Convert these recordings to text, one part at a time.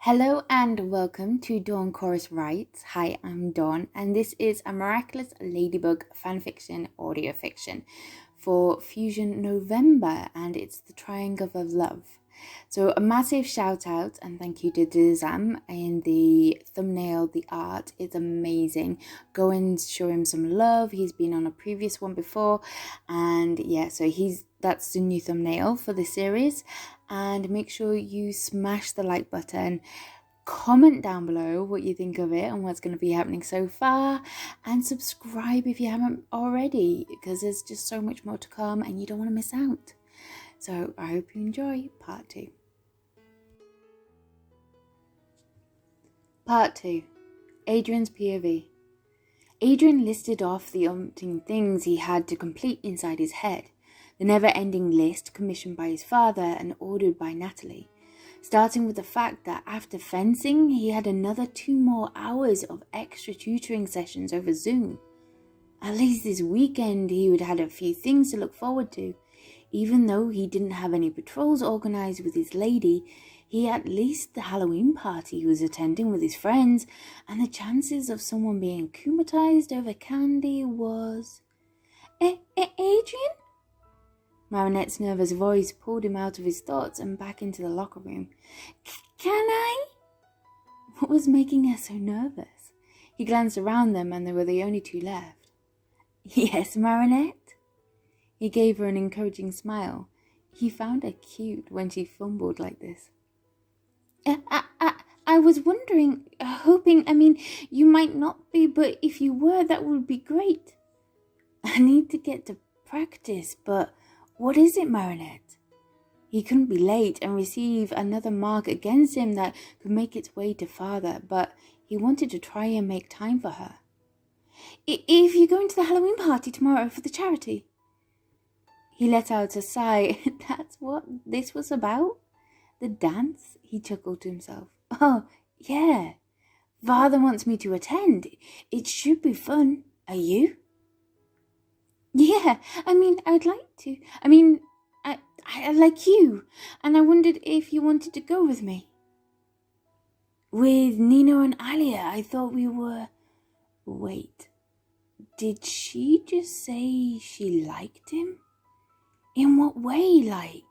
Hello and welcome to Dawn Chorus Writes. Hi, I'm Dawn and this is a Miraculous Ladybug fanfiction audio fiction for Fusion November, and it's the Triangle of Love. So a massive shout out and thank you to Dizam in the thumbnail. The art is amazing. Go and show him some love. He's been on a previous one before, and yeah, so that's the new thumbnail for the series. And make sure you smash the like button, comment down below what you think of it and what's going to be happening so far, and subscribe if you haven't already, because there's just so much more to come and you don't want to miss out. So I hope you enjoy part 2. Part 2. Adrien's POV. Adrien listed off the umpteen things he had to complete inside his head. The never-ending list commissioned by his father and ordered by Natalie, starting with the fact that after fencing, he had another 2 more hours of extra tutoring sessions over Zoom. At least this weekend he would have a few things to look forward to. Even though he didn't have any patrols organised with his lady, he had at least the Halloween party he was attending with his friends, and the chances of someone being akumatized over candy was... Adrien? Marinette's nervous voice pulled him out of his thoughts and back into the locker room. Can I? What was making her so nervous? He glanced around them and they were the only 2 left. Yes, Marinette? He gave her an encouraging smile. He found her cute when she fumbled like this. I was wondering, hoping, you might not be, but if you were, that would be great. I need to get to practice, but... What is it, Marinette? He couldn't be late and receive another mark against him that could make its way to father, but he wanted to try and make time for her. If you're going to the Halloween party tomorrow for the charity. He let out a sigh. That's what this was about? The dance? He chuckled to himself. Oh, yeah. Father wants me to attend. It should be fun. Are you? Yeah, I'd like to. I like you, and I wondered if you wanted to go with me. With Nino and Alia, I thought we were... Wait, did she just say she liked him? In what way, like?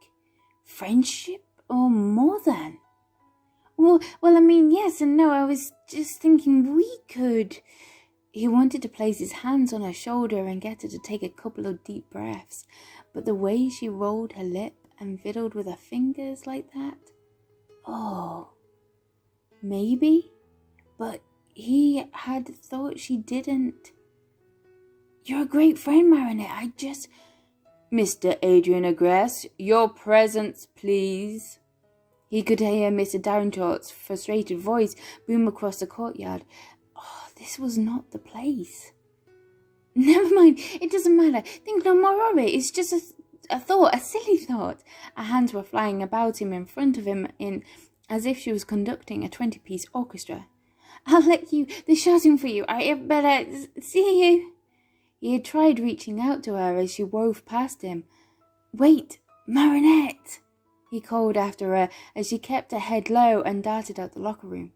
Friendship or more than? Well, yes and no. I was just thinking we could... He wanted to place his hands on her shoulder and get her to take a couple of deep breaths, but the way she rolled her lip and fiddled with her fingers like that... Oh, maybe? But he had thought she didn't. You're a great friend, Marinette. I just... Mr. Adrien Agreste, your presence, please. He could hear Mr. Downshot's frustrated voice boom across the courtyard. Oh, this was not the place. Never mind, it doesn't matter. Think no more of it. It's just a thought, a silly thought. Her hands were flying about him in front of him as if she was conducting a 20-piece orchestra. I'll let you. They're shouting for you. I better see you. He had tried reaching out to her as she wove past him. Wait, Marinette, he called after her as she kept her head low and darted out the locker room.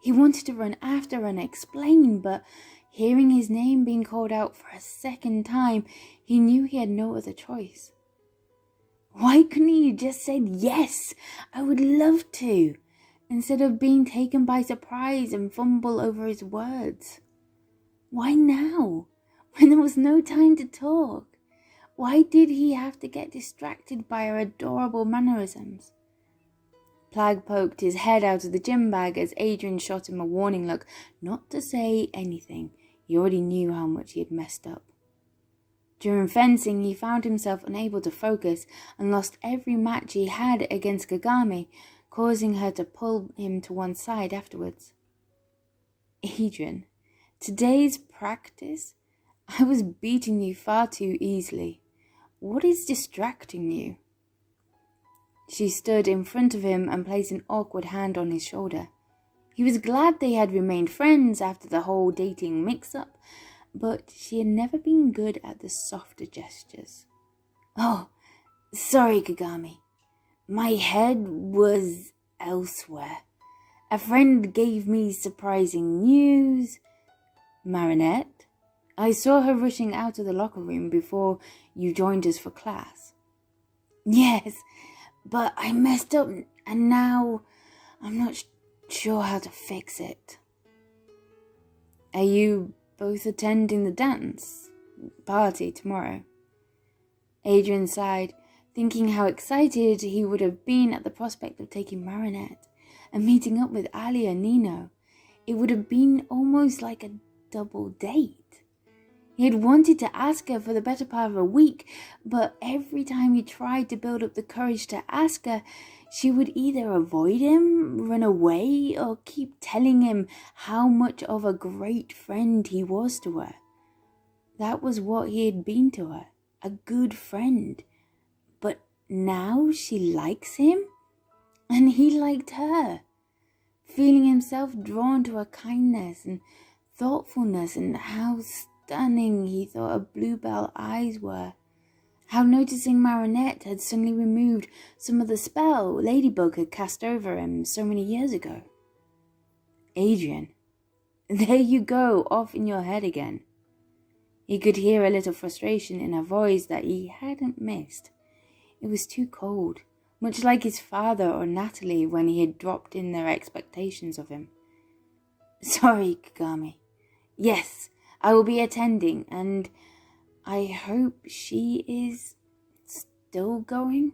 He wanted to run after her and explain, but hearing his name being called out for a second time, he knew he had no other choice. Why couldn't he just said yes? I would love to, instead of being taken by surprise and fumble over his words. Why now, when there was no time to talk? Why did he have to get distracted by her adorable mannerisms? Plagg poked his head out of the gym bag as Adrien shot him a warning look not to say anything. He already knew how much he had messed up. During fencing, he found himself unable to focus and lost every match he had against Kagami, causing her to pull him to one side afterwards. Adrien, today's practice, I was beating you far too easily. What is distracting you? She stood in front of him and placed an awkward hand on his shoulder. He was glad they had remained friends after the whole dating mix-up, but she had never been good at the softer gestures. Oh, sorry, Kagami. My head was elsewhere. A friend gave me surprising news. Marinette, I saw her rushing out of the locker room before you joined us for class. Yes, but I messed up and now I'm not sure how to fix it. Are you both attending the dance party tomorrow? Adrien sighed, thinking how excited he would have been at the prospect of taking Marinette and meeting up with Ali and Nino. It would have been almost like a double date. He had wanted to ask her for the better part of a week, but every time he tried to build up the courage to ask her, she would either avoid him, run away, or keep telling him how much of a great friend he was to her. That was what he had been to her, a good friend. But now she likes him, and he liked her, feeling himself drawn to her kindness and thoughtfulness, and how stunning he thought her bluebell eyes were. How noticing Marinette had suddenly removed some of the spell Ladybug had cast over him so many years ago. Adrien, there you go, off in your head again. He could hear a little frustration in her voice that he hadn't missed. It was too cold, much like his father or Natalie when he had dropped in their expectations of him. Sorry, Kagami. Yes, I will be attending, and I hope she is still going.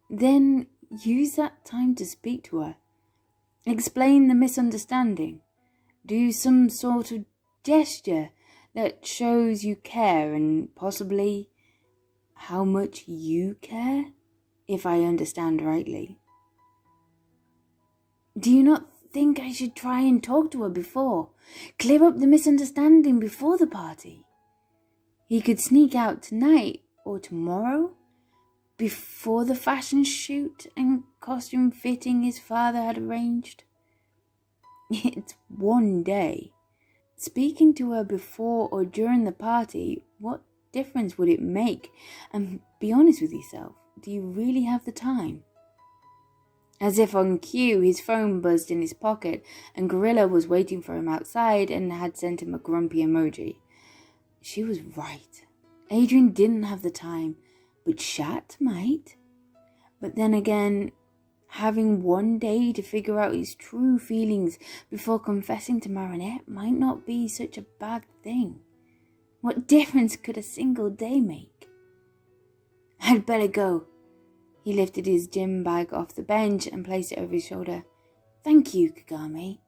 Then use that time to speak to her. Explain the misunderstanding. Do some sort of gesture that shows you care and possibly how much you care, if I understand rightly. Do you not think I should try and talk to her before? Clear up the misunderstanding before the party? He could sneak out tonight or tomorrow, before the fashion shoot and costume fitting his father had arranged. It's one day. Speaking to her before or during the party, what difference would it make? And be honest with yourself, do you really have the time? As if on cue, his phone buzzed in his pocket and Gorilla was waiting for him outside and had sent him a grumpy emoji. She was right. Adrien didn't have the time, but Shat might. But then again, having one day to figure out his true feelings before confessing to Marinette might not be such a bad thing. What difference could a single day make? I'd better go. He lifted his gym bag off the bench and placed it over his shoulder. Thank you, Kagami,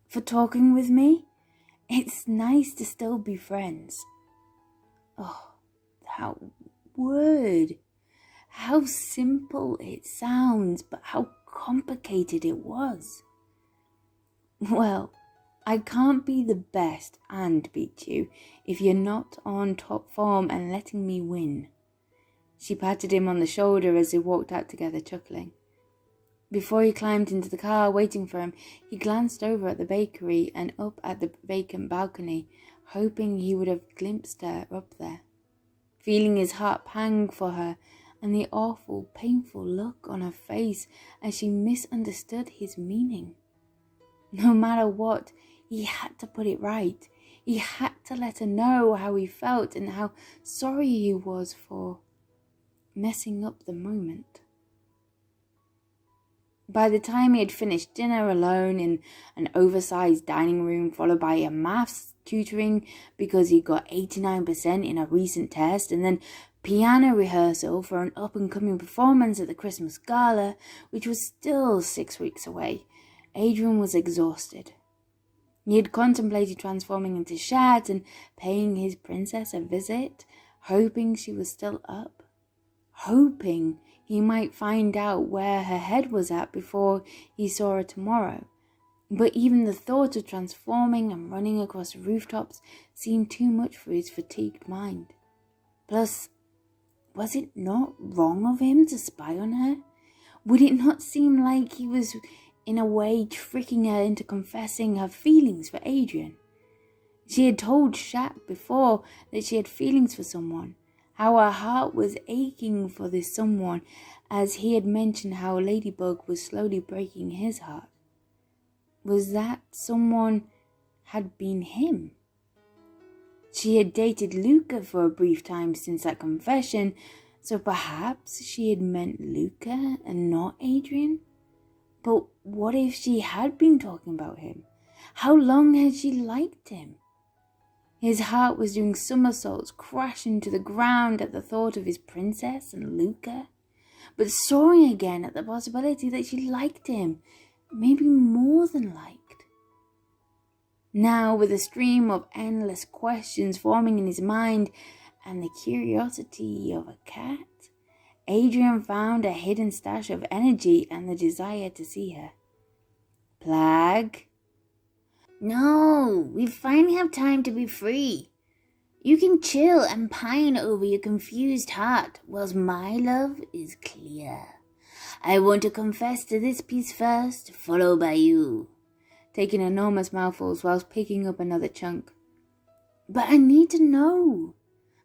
for talking with me. It's nice to still be friends. Oh, that word. How simple it sounds, but how complicated it was. Well, I can't be the best and beat you if you're not on top form and letting me win. She patted him on the shoulder as they walked out together, chuckling. Before he climbed into the car waiting for him, he glanced over at the bakery and up at the vacant balcony, hoping he would have glimpsed her up there. Feeling his heart pang for her and the awful, painful look on her face as she misunderstood his meaning. No matter what, he had to put it right. He had to let her know how he felt and how sorry he was for messing up the moment. By the time he had finished dinner alone in an oversized dining room, followed by a maths tutoring because he got 89% in a recent test, and then piano rehearsal for an up-and-coming performance at the Christmas Gala, which was still 6 weeks away, Adrien was exhausted. He had contemplated transforming into Shat and paying his princess a visit, hoping she was still up, hoping he might find out where her head was at before he saw her tomorrow. But even the thought of transforming and running across rooftops seemed too much for his fatigued mind. Plus, was it not wrong of him to spy on her? Would it not seem like he was, in a way, tricking her into confessing her feelings for Adrien? She had told Shat before that she had feelings for someone, how her heart was aching for this someone, as he had mentioned how Ladybug was slowly breaking his heart. was that someone had been him. She had dated Luca for a brief time since that confession, so perhaps she had meant Luca and not Adrien? But what if she had been talking about him? How long had she liked him? His heart was doing somersaults, crashing to the ground at the thought of his princess and Luca, but soaring again at the possibility that she liked him, maybe more than liked. Now, with a stream of endless questions forming in his mind and the curiosity of a cat, Adrien found a hidden stash of energy and the desire to see her. Plagg? No, we finally have time to be free. You can chill and pine over your confused heart, whilst my love is clear. I want to confess to this piece first, followed by you, taking enormous mouthfuls whilst picking up another chunk. But I need to know.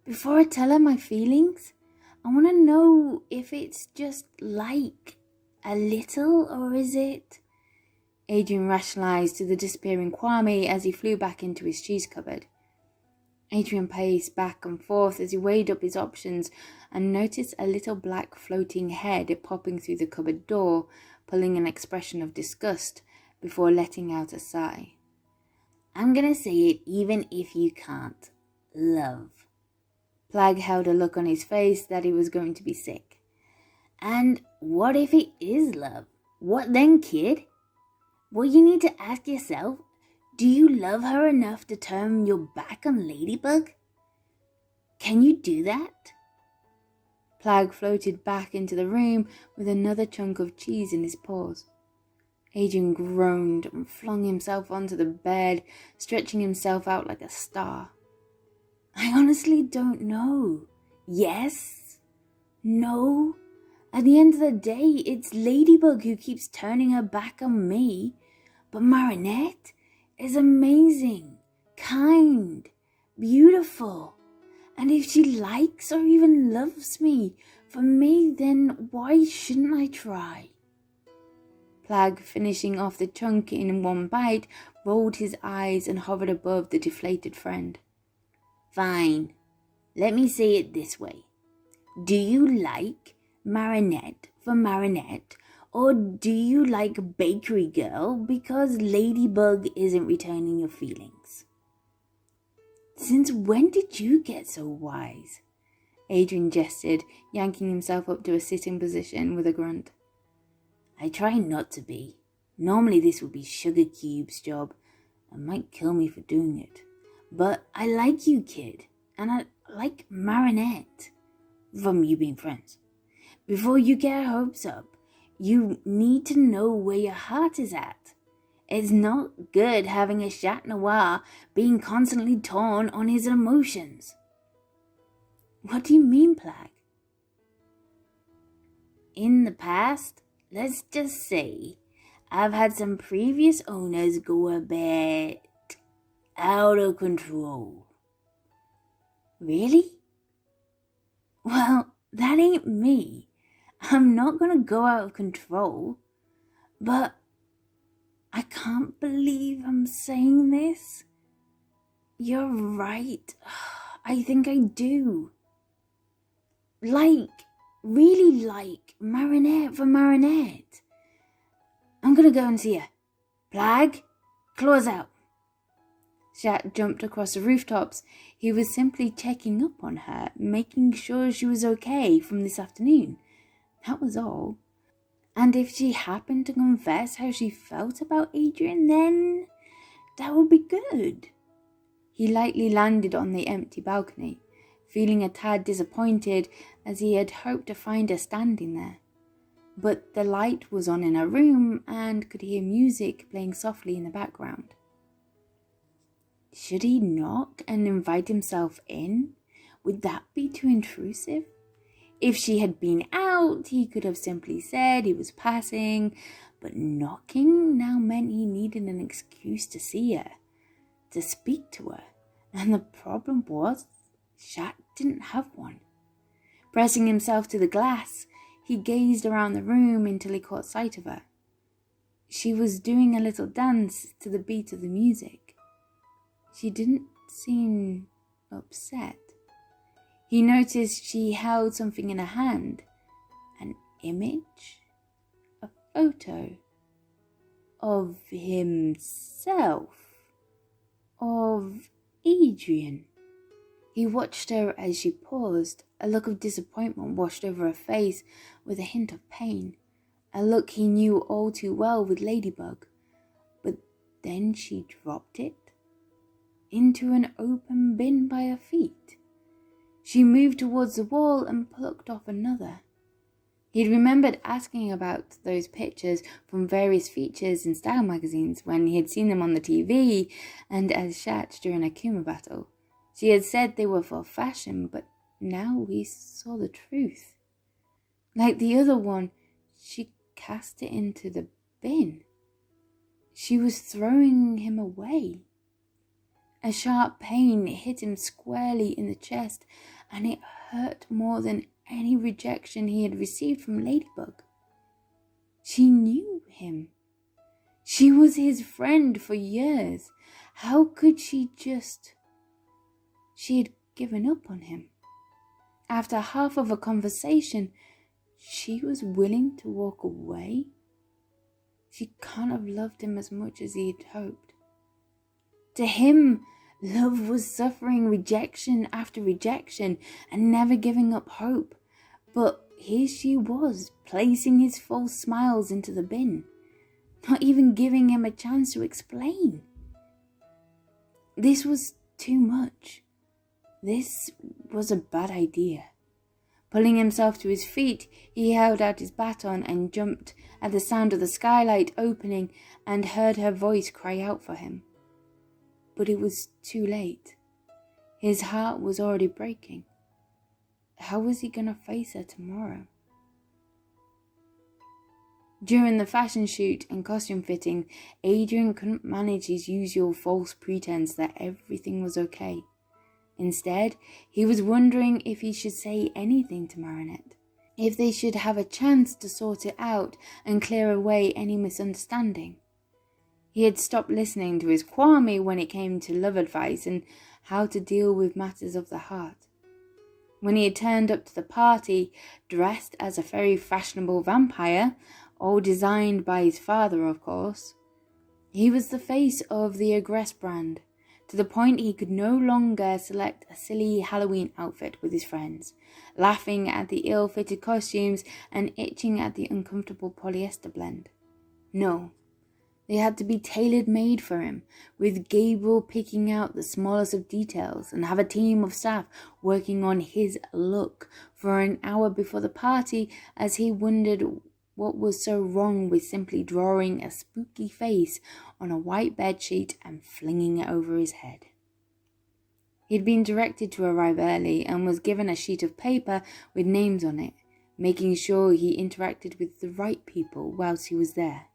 Before I tell her my feelings, I want to know if it's just like a little, or is it? Adrien rationalized to the disappearing Kwame as he flew back into his cheese cupboard. Adrien paced back and forth as he weighed up his options and noticed a little black floating head popping through the cupboard door, pulling an expression of disgust before letting out a sigh. I'm gonna say it even if you can't. Love. Plagg held a look on his face that he was going to be sick. And what if it is love? What then, kid? Well, you need to ask yourself, do you love her enough to turn your back on Ladybug? Can you do that? Plagg floated back into the room with another chunk of cheese in his paws. Adrien groaned and flung himself onto the bed, stretching himself out like a star. I honestly don't know. Yes? No? At the end of the day, it's Ladybug who keeps turning her back on me. But Marinette is amazing, kind, beautiful. And if she likes or even loves me, for me, then why shouldn't I try? Plagg, finishing off the chunk in one bite, rolled his eyes and hovered above the deflated friend. Fine. Let me say it this way. Do you like Marinette for Marinette, or do you like Bakery Girl because Ladybug isn't returning your feelings? Since when did you get so wise? Adrien gestured, yanking himself up to a sitting position with a grunt. I try not to be. Normally this would be Sugar Cube's job and might kill me for doing it. But I like you, kid, and I like Marinette, from you being friends. Before you get your hopes up, you need to know where your heart is at. It's not good having a Chat Noir being constantly torn on his emotions. What do you mean, Plagg? In the past, let's just say, I've had some previous owners go a bit out of control. Really? Well, that ain't me. I'm not gonna go out of control. But I can't believe I'm saying this. You're right. I think I do. Really like Marinette for Marinette. I'm gonna go and see her. Plagg, claws out. Chat jumped across the rooftops. He was simply checking up on her, making sure she was okay from this afternoon. That was all. And if she happened to confess how she felt about Adrien, then that would be good. He lightly landed on the empty balcony, feeling a tad disappointed as he had hoped to find her standing there. But the light was on in her room and could hear music playing softly in the background. Should he knock and invite himself in? Would that be too intrusive? If she had been out, he could have simply said he was passing, but knocking now meant he needed an excuse to see her, to speak to her, and the problem was, Chat didn't have one. Pressing himself to the glass, he gazed around the room until he caught sight of her. She was doing a little dance to the beat of the music. She didn't seem upset. He noticed she held something in her hand. An image? A photo? Of himself? Of Adrien? He watched her as she paused. A look of disappointment washed over her face with a hint of pain. A look he knew all too well with Ladybug. But then she dropped it into an open bin by her feet. She moved towards the wall and plucked off another. He'd remembered asking about those pictures from various features in style magazines when he had seen them on the TV and as shots during a Kuma battle. She had said they were for fashion, but now he saw the truth. Like the other one, she cast it into the bin. She was throwing him away. A sharp pain hit him squarely in the chest, and it hurt more than any rejection he had received from Ladybug. She knew him. She was his friend for years. How could she just... She had given up on him. After half of a conversation, she was willing to walk away. She can't have loved him as much as he had hoped. To him, love was suffering rejection after rejection and never giving up hope. But here she was, placing his false smiles into the bin, not even giving him a chance to explain. This was too much. This was a bad idea. Pulling himself to his feet, he held out his baton and jumped at the sound of the skylight opening and heard her voice cry out for him. But it was too late. His heart was already breaking. How was he going to face her tomorrow? During the fashion shoot and costume fitting, Adrien couldn't manage his usual false pretense that everything was okay. Instead, he was wondering if he should say anything to Marinette, if they should have a chance to sort it out and clear away any misunderstanding. He had stopped listening to his Kwame when it came to love advice and how to deal with matters of the heart. When he had turned up to the party, dressed as a very fashionable vampire, all designed by his father, of course, he was the face of the Aggress brand, to the point he could no longer select a silly Halloween outfit with his friends, laughing at the ill-fitted costumes and itching at the uncomfortable polyester blend. No, they had to be tailor-made for him, with Gabriel picking out the smallest of details and have a team of staff working on his look for an hour before the party as he wondered what was so wrong with simply drawing a spooky face on a white bedsheet and flinging it over his head. He'd been directed to arrive early and was given a sheet of paper with names on it, making sure he interacted with the right people whilst he was there.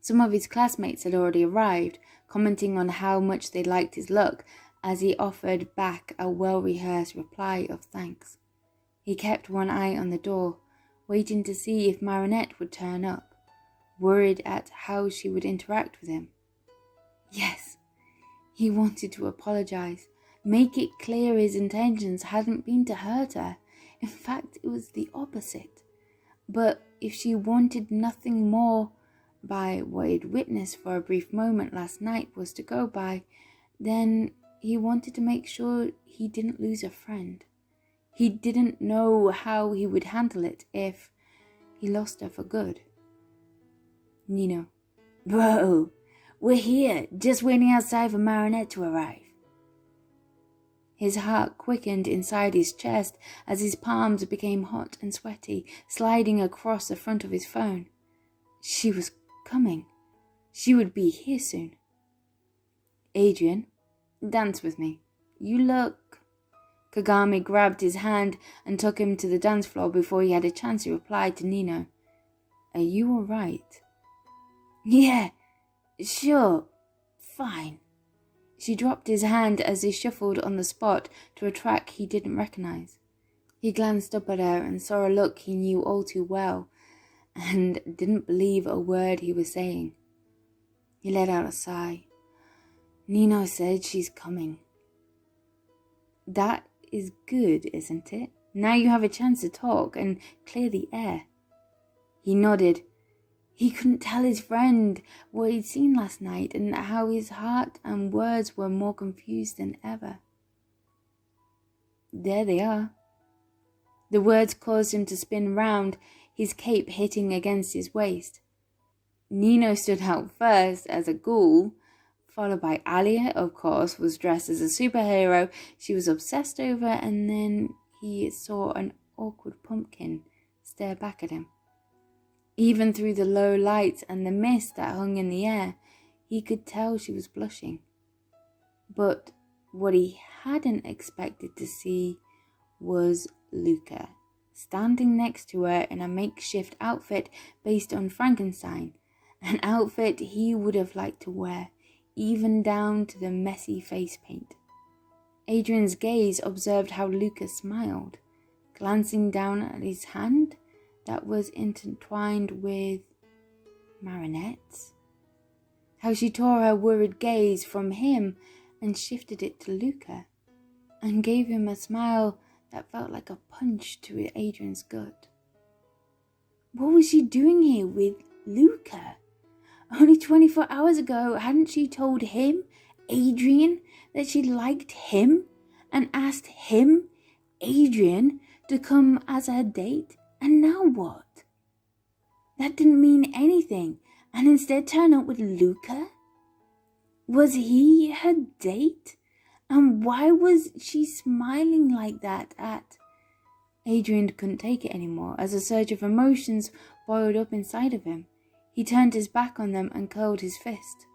Some of his classmates had already arrived, commenting on how much they liked his look as he offered back a well-rehearsed reply of thanks. He kept one eye on the door, waiting to see if Marinette would turn up, worried at how she would interact with him. Yes, he wanted to apologize, make it clear his intentions hadn't been to hurt her. In fact, it was the opposite. But if she wanted nothing more by what he'd witnessed for a brief moment last night was to go by, then he wanted to make sure he didn't lose a friend. He didn't know how he would handle it if he lost her for good. Nino. Bro, we're here, just waiting outside for Marinette to arrive. His heart quickened inside his chest as his palms became hot and sweaty, sliding across the front of his phone. She was coming. She would be here soon. Adrien, dance with me. You look... Kagami grabbed his hand and took him to the dance floor before he had a chance to reply to Nino. Are you all right? Yeah, sure, fine. She dropped his hand as he shuffled on the spot to a track he didn't recognize. He glanced up at her and saw a look he knew all too well, and didn't believe a word he was saying. He let out a sigh. Nino said she's coming. That is good, isn't it? Now you have a chance to talk and clear the air. He nodded. He couldn't tell his friend what he'd seen last night and how his heart and words were more confused than ever. There they are. The words caused him to spin round, his cape hitting against his waist. Nino stood out first as a ghoul, followed by Alia, of course, was dressed as a superhero she was obsessed over, and then he saw an awkward pumpkin stare back at him. Even through the low lights and the mist that hung in the air, he could tell she was blushing. But what he hadn't expected to see was Luca, standing next to her in a makeshift outfit based on Frankenstein, an outfit he would have liked to wear, even down to the messy face paint. Adrien's gaze observed how Luca smiled, glancing down at his hand that was intertwined with Marinette's. How she tore her worried gaze from him and shifted it to Luca, and gave him a smile that felt like a punch to Adrien's gut. What was she doing here with Luca? Only 24 hours ago, hadn't she told him, Adrien, that she liked him and asked him, Adrien, to come as her date? And now what? That didn't mean anything, and instead turn up with Luca? Was he her date? And why was she smiling like that at... Adrien couldn't take it anymore as a surge of emotions boiled up inside of him. He turned his back on them and curled his fist.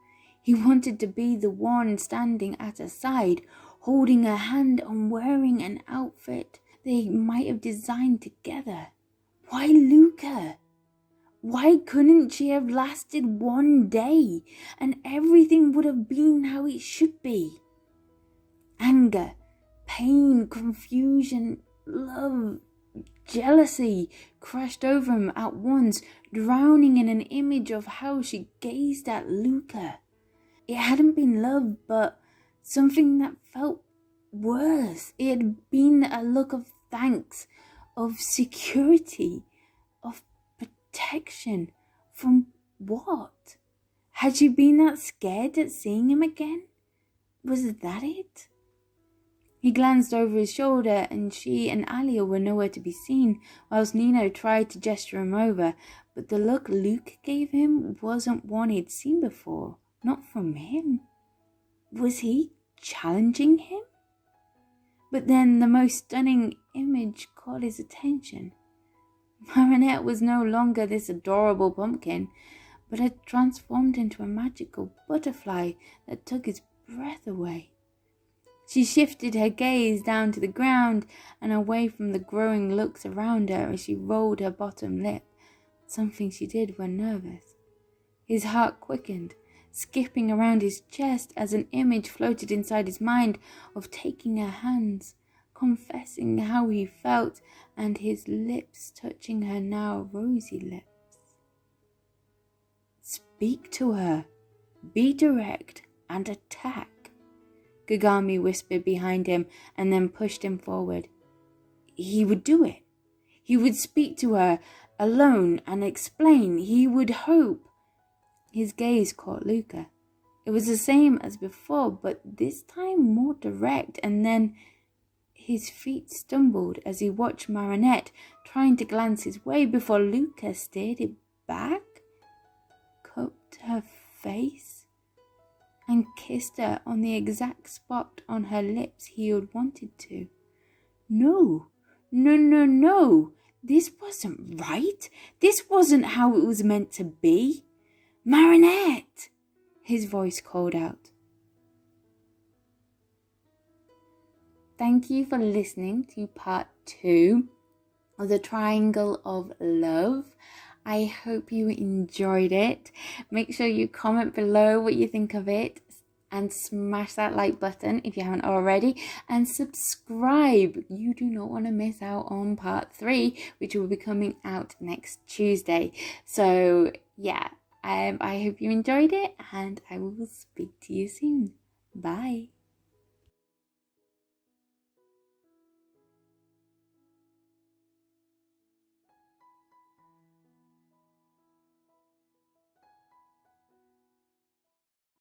He wanted to be the one standing at her side, holding her hand and wearing an outfit they might have designed together. Why Luca? Why couldn't she have lasted one day and everything would have been how it should be? Anger, pain, confusion, love, jealousy crashed over him at once, drowning in an image of how she gazed at Luca. It hadn't been love, but something that felt worse. It had been a look of thanks, of security, of protection. From what? Had she been that scared at seeing him again? Was that it? He glanced over his shoulder, and she and Alia were nowhere to be seen, whilst Nino tried to gesture him over, but the look Luke gave him wasn't one he'd seen before, not from him. Was he challenging him? But then the most stunning image caught his attention. Marinette was no longer this adorable pumpkin, but had transformed into a magical butterfly that took his breath away. She shifted her gaze down to the ground and away from the growing looks around her as she rolled her bottom lip, something she did when nervous. His heart quickened, skipping around his chest as an image floated inside his mind of taking her hands, confessing how he felt, and his lips touching her now rosy lips. Speak to her, be direct, and attack, Gagami whispered behind him and then pushed him forward. He would do it. He would speak to her alone and explain. He would hope. His gaze caught Luca. It was the same as before, but this time more direct, and then his feet stumbled as he watched Marinette trying to glance his way before Luca steered it back, cupped her face, and kissed her on the exact spot on her lips he had wanted to. No. This wasn't right. This wasn't how it was meant to be. Marinette! His voice called out. Thank you for listening to part 2 of the Triangle of Love. I hope you enjoyed it. Make sure you comment below what you think of it and smash that like button if you haven't already, and subscribe. You do not want to miss out on part 3, which will be coming out next Tuesday. So yeah, I hope you enjoyed it, and I will speak to you soon. Bye.